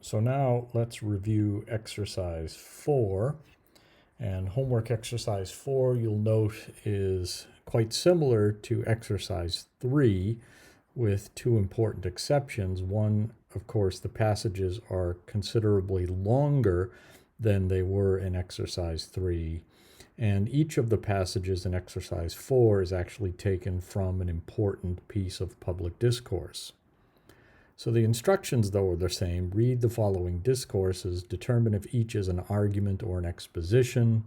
So now let's review exercise 4. And homework exercise 4, you'll note, is quite similar to exercise 3 with two important exceptions. One, of course, the passages are considerably longer than they were in exercise 3. And each of the passages in exercise 4 is actually taken from an important piece of public discourse. So the instructions, though, are the same. Read the following discourses, determine if each is an argument or an exposition.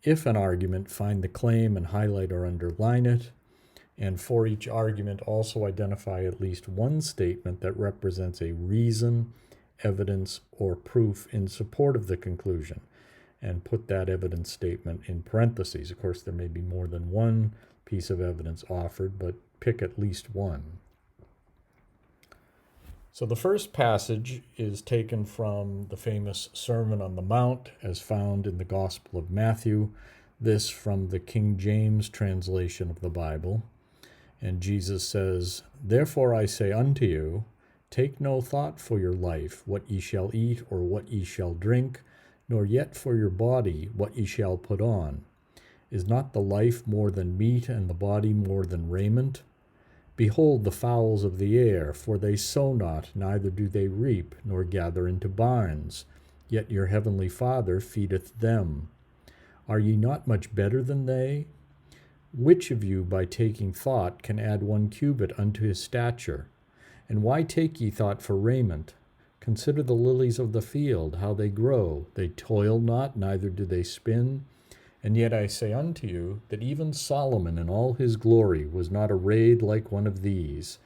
If an argument, find the claim and highlight or underline it. And for each argument, also identify at least one statement that represents a reason, evidence, or proof in support of the conclusion. And put that evidence statement in parentheses. Of course, there may be more than one piece of evidence offered, but pick at least one. So the first passage is taken from the famous Sermon on the Mount as found in the Gospel of Matthew, this from the King James translation of the Bible. And Jesus says, "Therefore I say unto you, take no thought for your life, what ye shall eat or what ye shall drink, nor yet for your body, what ye shall put on. Is not the life more than meat, and the body more than raiment? Behold the fowls of the air, for they sow not, neither do they reap, nor gather into barns, yet your heavenly Father feedeth them. Are ye not much better than they? Which of you by taking thought can add 1 cubit unto his stature? And why take ye thought for raiment? Consider the lilies of the field, how they grow. They toil not, neither do they spin. And yet I say unto you, that even Solomon in all his glory was not arrayed like one of these.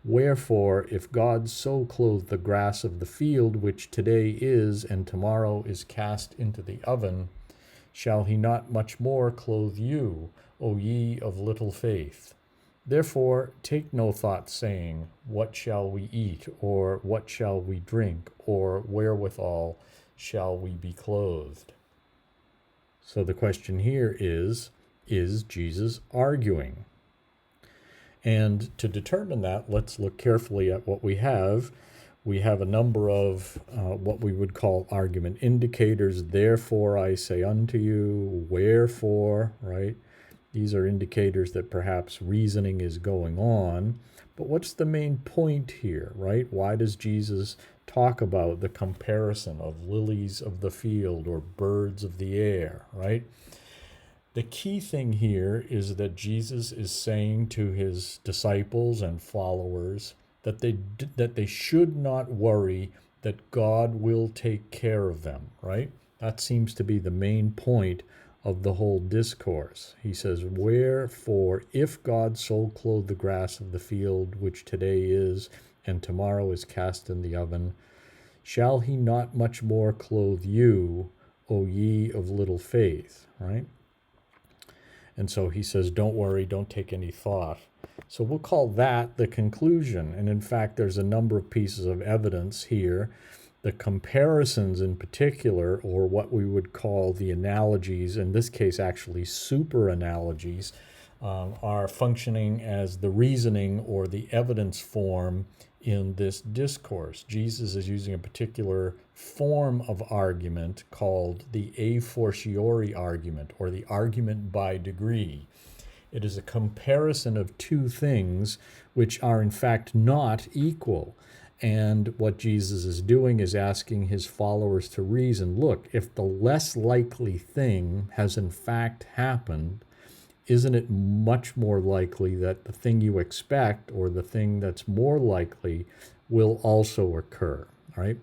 Wherefore, if God so clothe the grass of the field, which today is, and tomorrow is cast into the oven, shall he not much more clothe you, O ye of little faith? Therefore take no thought, saying, what shall we eat, or what shall we drink, or wherewithal shall we be clothed?" So the question here is Jesus arguing? And to determine that, let's look carefully at what we have. We have a number of what we would call argument indicators. Therefore I say unto you, wherefore, right? These are indicators that perhaps reasoning is going on. But what's the main point here, right? Why does Jesus talk about the comparison of lilies of the field or birds of the air, right? The key thing here is that Jesus is saying to his disciples and followers that they should not worry, that God will take care of them, right? That seems to be the main point of the whole discourse. He says, wherefore, if God so clothe the grass of the field, which today is, and tomorrow is cast in the oven, shall he not much more clothe you, O ye of little faith, right? And so he says, don't worry, don't take any thought. So we'll call that the conclusion. And in fact, there's a number of pieces of evidence here. The comparisons in particular, or what we would call the analogies, in this case actually super analogies, are functioning as the reasoning or the evidence form in this discourse. Jesus is using a particular form of argument called the a fortiori argument, or the argument by degree. It is a comparison of two things which are in fact not equal. And what Jesus is doing is asking his followers to reason, look, if the less likely thing has in fact happened, isn't it much more likely that the thing you expect, or the thing that's more likely, will also occur, right?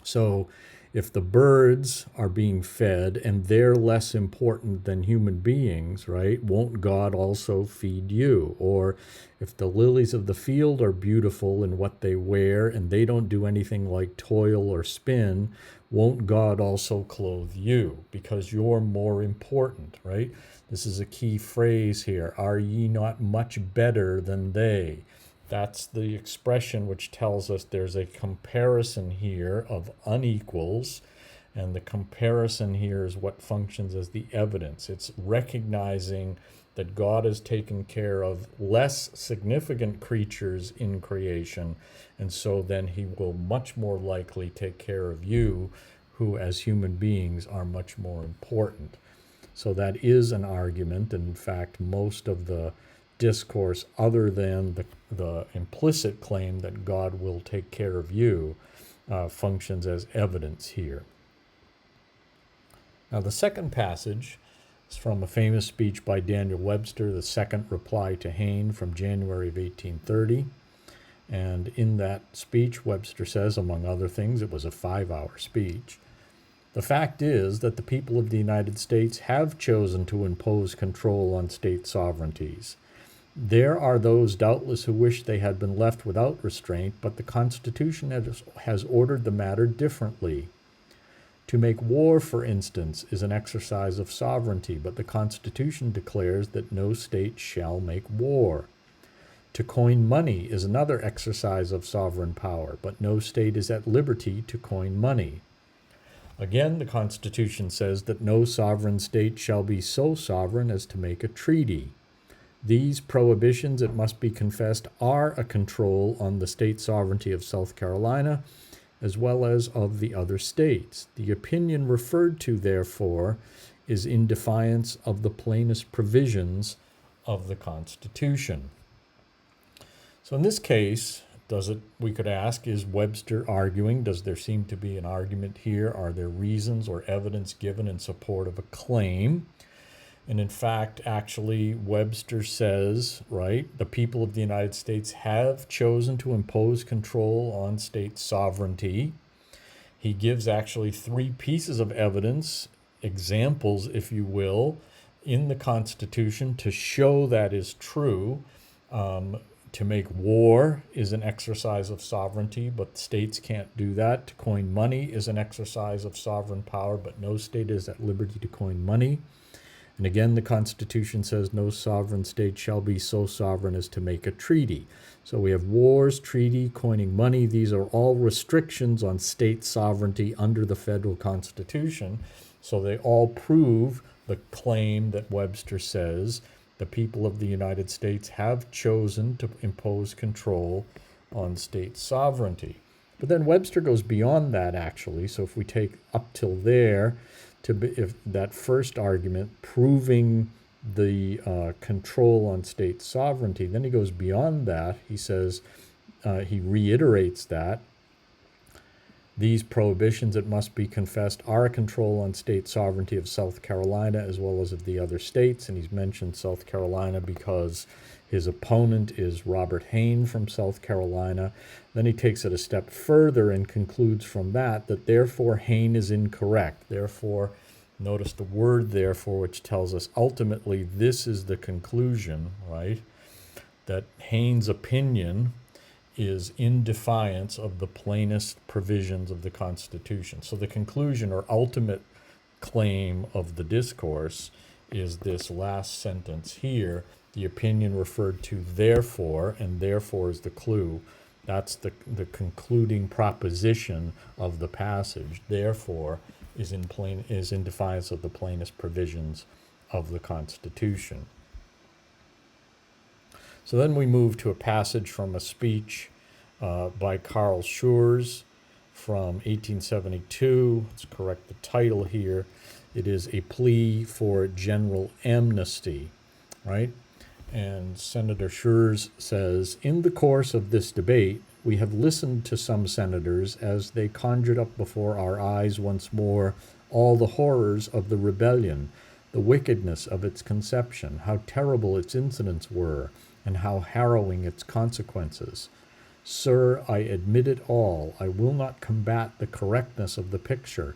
So if the birds are being fed and they're less important than human beings, right, won't God also feed you? Or if the lilies of the field are beautiful in what they wear and they don't do anything like toil or spin, won't God also clothe you because you're more important, right? This is a key phrase here. Are ye not much better than they? That's the expression which tells us there's a comparison here of unequals, and the comparison here is what functions as the evidence. It's recognizing that God has taken care of less significant creatures in creation, and so then he will much more likely take care of you, who as human beings are much more important. So that is an argument. And in fact, most of the discourse, other than the implicit claim that God will take care of you, functions as evidence here. Now, the second passage is from a famous speech by Daniel Webster, the second reply to Hayne from January of 1830. And in that speech, Webster says, among other things, it was a 5-hour speech, "The fact is that the people of the United States have chosen to impose control on state sovereignties. There are those, doubtless, who wish they had been left without restraint, but the Constitution has ordered the matter differently. To make war, for instance, is an exercise of sovereignty, but the Constitution declares that no state shall make war. To coin money is another exercise of sovereign power, but no state is at liberty to coin money. Again, the Constitution says that no sovereign state shall be so sovereign as to make a treaty. These prohibitions, it must be confessed, are a control on the state sovereignty of South Carolina, as well as of the other states. The opinion referred to, therefore, is in defiance of the plainest provisions of the Constitution." So in this case, we could ask, is Webster arguing? Does there seem to be an argument here? Are there reasons or evidence given in support of a claim? And in fact, actually, Webster says, right, the people of the United States have chosen to impose control on state sovereignty. He gives actually 3 pieces of evidence, examples, if you will, in the Constitution to show that is true. To make war is an exercise of sovereignty, but states can't do that. To coin money is an exercise of sovereign power, but no state is at liberty to coin money. And again, the Constitution says no sovereign state shall be so sovereign as to make a treaty. So we have wars, treaty, coining money. These are all restrictions on state sovereignty under the federal Constitution. So they all prove the claim that Webster says the people of the United States have chosen to impose control on state sovereignty. But then Webster goes beyond that, actually. So if we take up till there, if that first argument proving the control on state sovereignty, then he goes beyond that. He says, he reiterates that these prohibitions, it must be confessed, are a control on state sovereignty of South Carolina as well as of the other states. And he's mentioned South Carolina because his opponent is Robert Hayne from South Carolina. Then he takes it a step further and concludes from that therefore Hayne is incorrect. Therefore, notice the word therefore, which tells us ultimately this is the conclusion, right? That Hayne's opinion is in defiance of the plainest provisions of the Constitution. So the conclusion or ultimate claim of the discourse is this last sentence here, the opinion referred to therefore, and therefore is the clue. That's the concluding proposition of the passage. Therefore is in defiance of the plainest provisions of the Constitution. So then we move to a passage from a speech by Karl Schwarz from 1872. Let's correct the title here. It is a plea for general amnesty, right? And Senator Schwarz says, "In the course of this debate, we have listened to some senators as they conjured up before our eyes once more all the horrors of the rebellion, the wickedness of its conception, how terrible its incidents were, and how harrowing its consequences. Sir, I admit it all. I will not combat the correctness of the picture.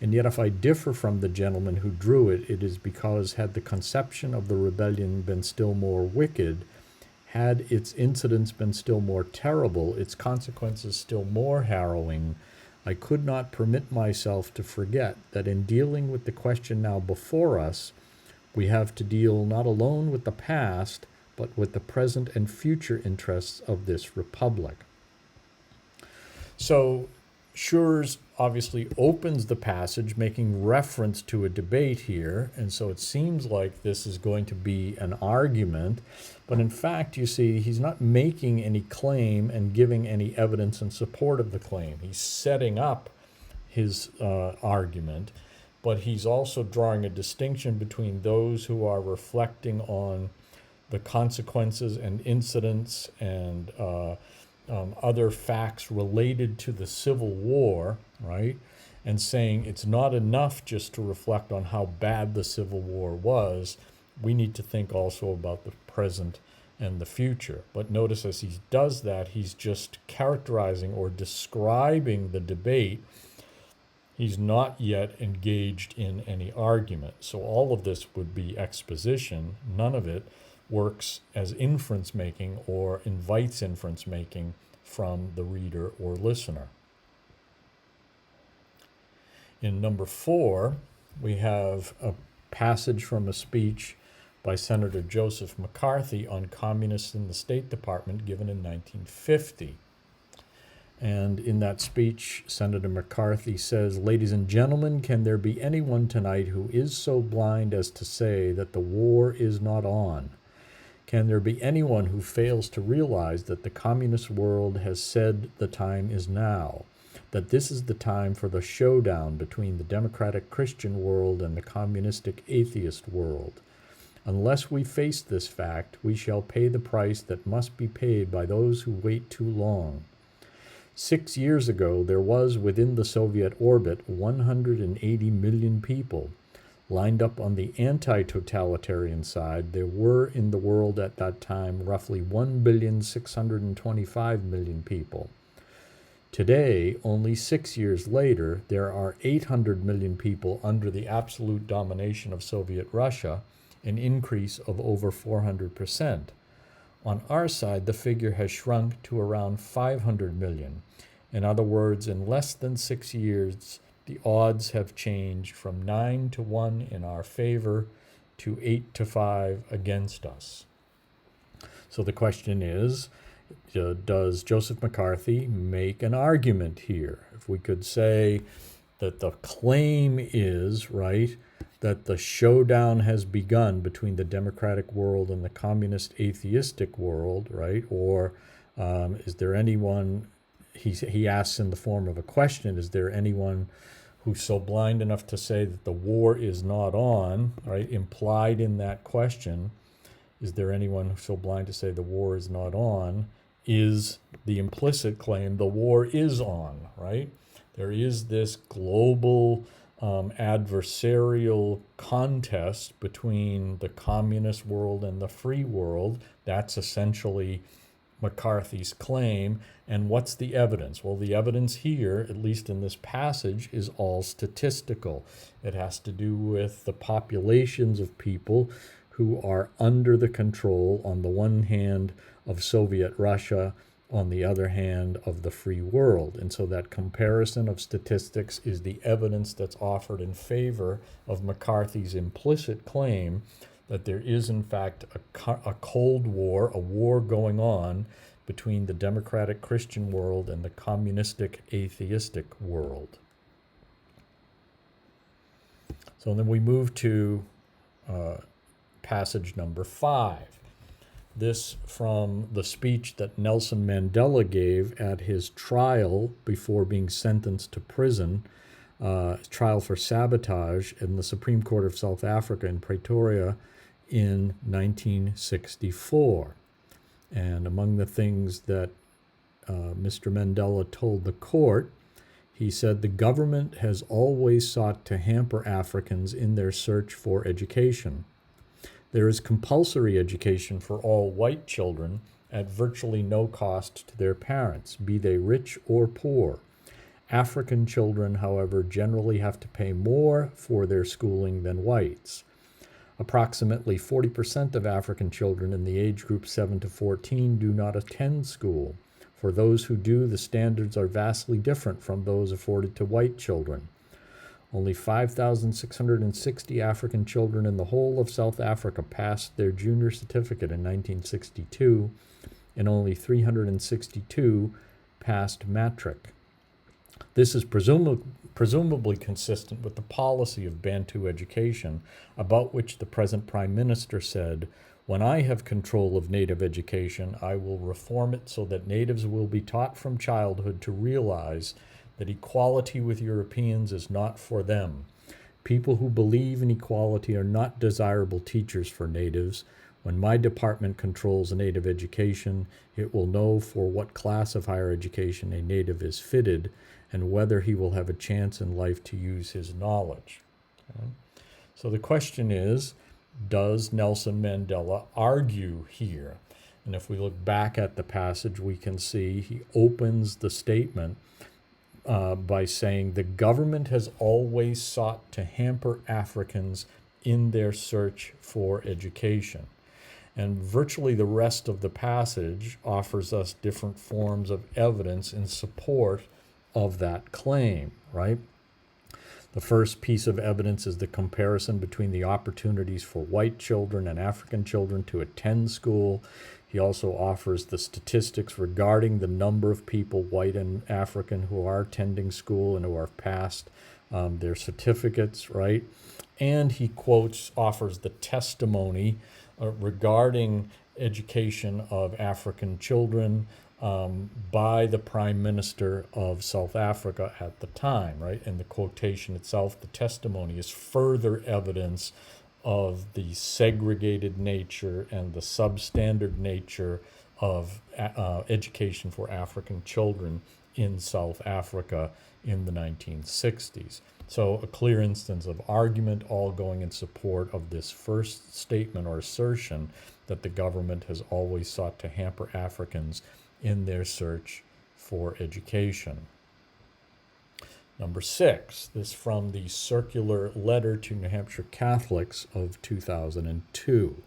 And yet if I differ from the gentleman who drew it, it is because had the conception of the rebellion been still more wicked, had its incidents been still more terrible, its consequences still more harrowing, I could not permit myself to forget that in dealing with the question now before us, we have to deal not alone with the past, but with the present and future interests of this republic." So Schwarz obviously opens the passage making reference to a debate here, and so it seems like this is going to be an argument, but in fact, you see, he's not making any claim and giving any evidence in support of the claim. He's setting up his argument, but he's also drawing a distinction between those who are reflecting on the consequences and incidents and other facts related to the Civil War, right? And saying it's not enough just to reflect on how bad the Civil War was. We need to think also about the present and the future. But notice as he does that, he's just characterizing or describing the debate. He's not yet engaged in any argument. So all of this would be exposition. None of it works as inference making or invites inference making from the reader or listener. In number 4, we have a passage from a speech by Senator Joseph McCarthy on communists in the State Department given in 1950. And in that speech, Senator McCarthy says, "Ladies and gentlemen, can there be anyone tonight who is so blind as to say that the war is not on? Can there be anyone who fails to realize that the communist world has said the time is now, that this is the time for the showdown between the democratic Christian world and the communistic atheist world? Unless we face this fact, we shall pay the price that must be paid by those who wait too long. 6 years ago, there was within the Soviet orbit 180 million people. Lined up on the anti-totalitarian side, there were in the world at that time roughly 1,625,000,000 people. Today, only 6 years later, there are 800 million people under the absolute domination of Soviet Russia, an increase of over 400%. On our side, the figure has shrunk to around 500 million. In other words, in less than 6 years, the odds have changed from 9-1 in our favor to 8-5 against us." So the question is, does Joseph McCarthy make an argument here? If we could say that the claim is, right, that the showdown has begun between the democratic world and the communist atheistic world, right? Or is there anyone, he asks in the form of a question, is there anyone who's so blind enough to say that the war is not on, right? Implied in that question, is there anyone who's so blind to say the war is not on, is the implicit claim the war is on, right? There is this global adversarial contest between the communist world and the free world. That's essentially McCarthy's claim. And what's the evidence? Well, the evidence here, at least in this passage, is all statistical. It has to do with the populations of people who are under the control, on the one hand, of Soviet Russia, on the other hand, of the free world. And so that comparison of statistics is the evidence that's offered in favor of McCarthy's implicit claim that there is, in fact, a Cold War, a war going on between the democratic Christian world and the communistic atheistic world. So then we move to passage number 5. This from the speech that Nelson Mandela gave at his trial before being sentenced to prison, trial for sabotage in the Supreme Court of South Africa in Pretoria in 1964. And among the things that Mr. Mandela told the court, he said, "The government has always sought to hamper Africans in their search for education. There is compulsory education for all white children at virtually no cost to their parents, be they rich or poor. African children, however, generally have to pay more for their schooling than whites. Approximately 40% of African children in the age group 7 to 14 do not attend school. For those who do, the standards are vastly different from those afforded to white children. Only 5,660 African children in the whole of South Africa passed their junior certificate in 1962, and only 362 passed matric. This is presumably consistent with the policy of Bantu education, about which the present Prime Minister said, "When I have control of Native education, I will reform it so that natives will be taught from childhood to realize that equality with Europeans is not for them. People who believe in equality are not desirable teachers for natives. When my department controls Native education, it will know for what class of higher education a native is fitted and whether he will have a chance in life to use his knowledge." Okay. So the question is, does Nelson Mandela argue here? And if we look back at the passage, we can see he opens the statement by saying the government has always sought to hamper Africans in their search for education. And virtually the rest of the passage offers us different forms of evidence in support of that claim, right? The first piece of evidence is the comparison between the opportunities for white children and African children to attend school. He also offers the statistics regarding the number of people, white and African, who are attending school and who are passed their certificates, right? And he offers the testimony regarding education of African children by the Prime Minister of South Africa at the time, right? And the quotation itself, the testimony, is further evidence of the segregated nature and the substandard nature of education for African children in South Africa in the 1960s. So a clear instance of argument, all going in support of this first statement or assertion that the government has always sought to hamper Africans in their search for education. Number 6, this from the circular letter to New Hampshire Catholics of 2002.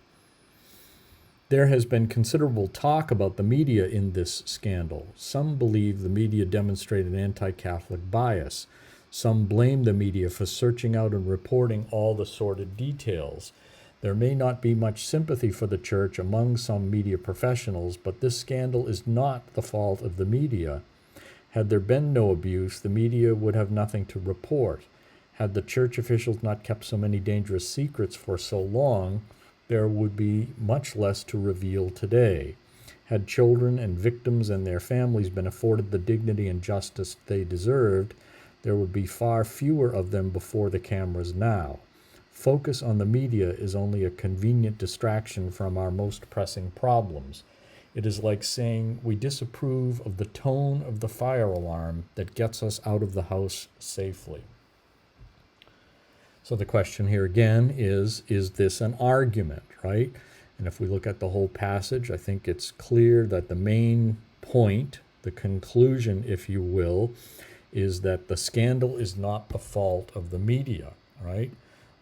There has been considerable talk about the media in this scandal. Some believe the media demonstrated anti-Catholic bias. Some blame the media for searching out and reporting all the sordid details. There may not be much sympathy for the church among some media professionals, but this scandal is not the fault of the media. Had there been no abuse, the media would have nothing to report. Had the church officials not kept so many dangerous secrets for so long, there would be much less to reveal today. Had children and victims and their families been afforded the dignity and justice they deserved, there would be far fewer of them before the cameras now. Focus on the media is only a convenient distraction from our most pressing problems. It is like saying we disapprove of the tone of the fire alarm that gets us out of the house safely. So the question here again is this an argument, right? And if we look at the whole passage, I think it's clear that the main point, the conclusion, if you will, is that the scandal is not the fault of the media, right?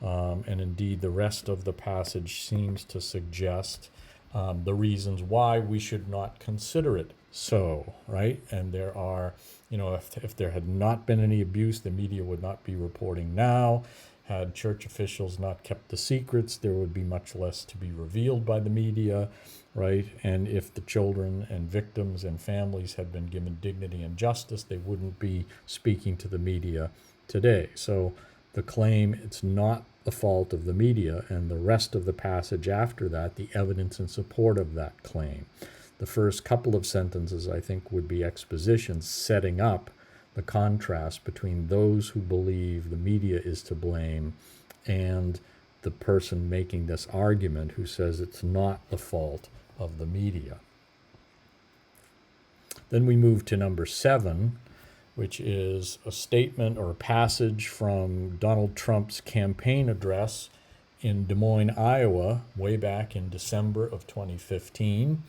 And indeed, the rest of the passage seems to suggest the reasons why we should not consider it so, right? And there are, if there had not been any abuse, the media would not be reporting now. Had church officials not kept the secrets, there would be much less to be revealed by the media, right? And if the children and victims and families had been given dignity and justice, they wouldn't be speaking to the media today. So the claim, it's not the fault of the media, and the rest of the passage after that, the evidence in support of that claim. The first couple of sentences, I think, would be exposition setting up the contrast between those who believe the media is to blame and the person making this argument who says it's not the fault of the media. Then we move to number 7, which is a statement or a passage from Donald Trump's campaign address in Des Moines, Iowa, way back in December of 2015.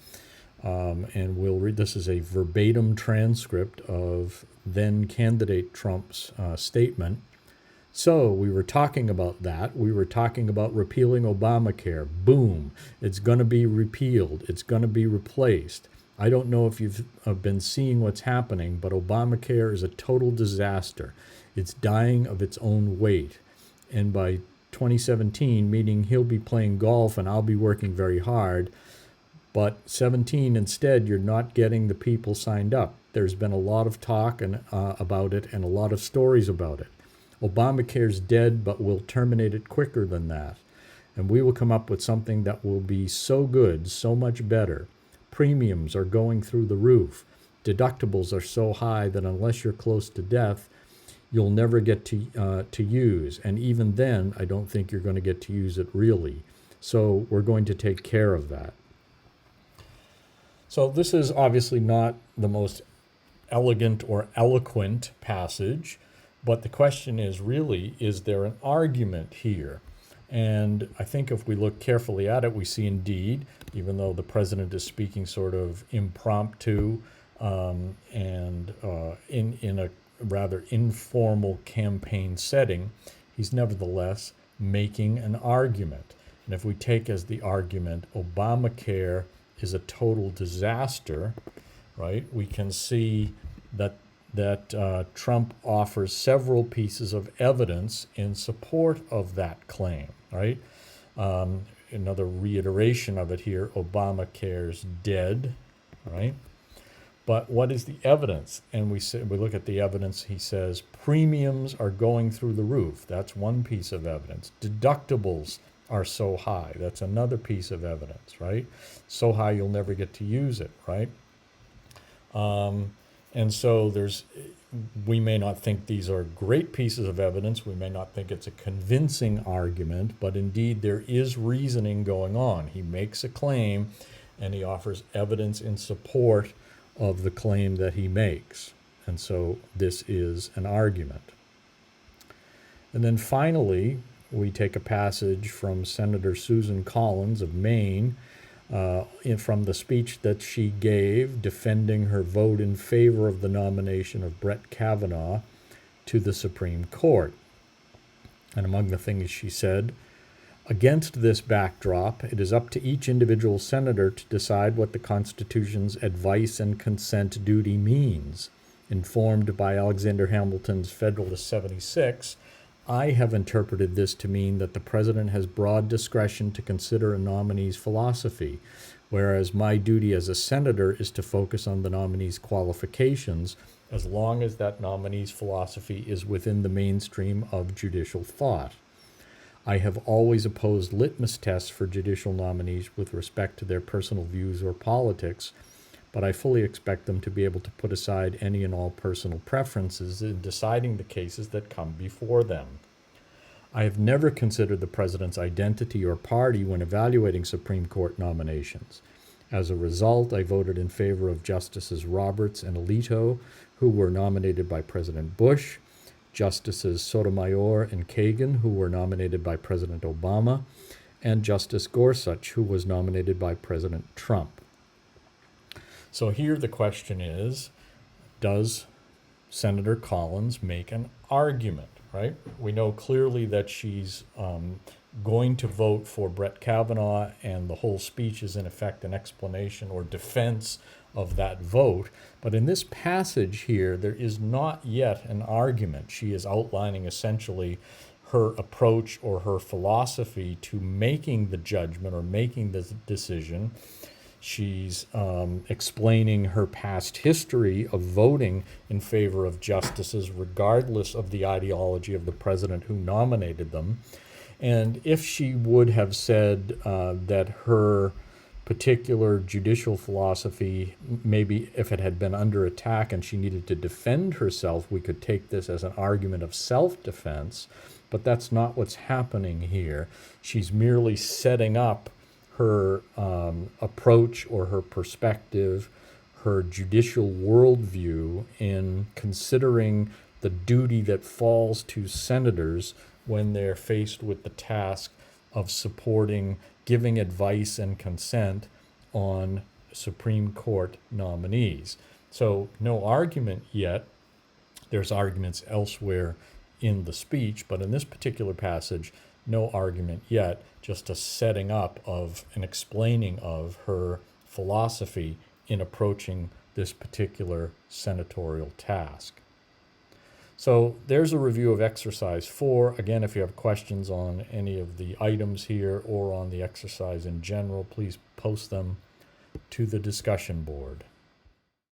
And we'll read, this is a verbatim transcript of then candidate Trump's statement. So we were talking about that. We were talking about repealing Obamacare. Boom. It's going to be repealed. It's going to be replaced. I don't know if you've been seeing what's happening, but Obamacare is a total disaster. It's dying of its own weight. And by 2017, meaning he'll be playing golf and I'll be working very hard, but 17 instead, you're not getting the people signed up. There's been a lot of talk about it and a lot of stories about it. Obamacare's dead, but we'll terminate it quicker than that. And we will come up with something that will be so good, so much better. Premiums are going through the roof. Deductibles are so high that unless you're close to death, you'll never get to use. And even then, I don't think you're going to get to use it really. So we're going to take care of that. So this is obviously not the most elegant or eloquent passage, but the question is really, is there an argument here? And I think if we look carefully at it, we see indeed, even though the president is speaking sort of impromptu and in a rather informal campaign setting, he's nevertheless making an argument. And if we take as the argument Obamacare is a total disaster, right, we can see that Trump offers several pieces of evidence in support of that claim, right? Another reiteration of it here, Obamacare's dead, right? But what is the evidence? And we look at the evidence. He says premiums are going through the roof. That's one piece of evidence. Deductibles are so high. That's another piece of evidence, right? So high you'll never get to use it, right? And so we may not think these are great pieces of evidence. We may not think it's a convincing argument, but indeed there is reasoning going on. He makes a claim and he offers evidence in support of the claim that he makes. And so this is an argument. And then finally, we take a passage from Senator Susan Collins of Maine from the speech that she gave defending her vote in favor of the nomination of Brett Kavanaugh to the Supreme Court. And among the things she said, against this backdrop, it is up to each individual senator to decide what the Constitution's advice and consent duty means. Informed by Alexander Hamilton's Federalist 76, I have interpreted this to mean that the president has broad discretion to consider a nominee's philosophy, whereas my duty as a senator is to focus on the nominee's qualifications as long as that nominee's philosophy is within the mainstream of judicial thought. I have always opposed litmus tests for judicial nominees with respect to their personal views or politics, but I fully expect them to be able to put aside any and all personal preferences in deciding the cases that come before them. I have never considered the president's identity or party when evaluating Supreme Court nominations. As a result, I voted in favor of Justices Roberts and Alito, who were nominated by President Bush, Justices Sotomayor and Kagan, who were nominated by President Obama, and Justice Gorsuch, who was nominated by President Trump. So here the question is, does Senator Collins make an argument, right? We know clearly that she's going to vote for Brett Kavanaugh, and the whole speech is in effect an explanation or defense of that vote. But in this passage here, there is not yet an argument. She is outlining essentially her approach or her philosophy to making the judgment or making the decision. She's explaining her past history of voting in favor of justices regardless of the ideology of the president who nominated them. And if she would have said that her particular judicial philosophy, maybe if it had been under attack and she needed to defend herself, we could take this as an argument of self-defense, but that's not what's happening here. She's merely setting up her approach or her perspective, her judicial worldview in considering the duty that falls to senators when they're faced with the task of supporting, giving advice and consent on Supreme Court nominees. So no argument yet. There's arguments elsewhere in the speech, but in this particular passage, no argument yet, just a setting up of an explaining of her philosophy in approaching this particular senatorial task. So there's a review of exercise 4. Again, if you have questions on any of the items here or on the exercise in general, please post them to the discussion board.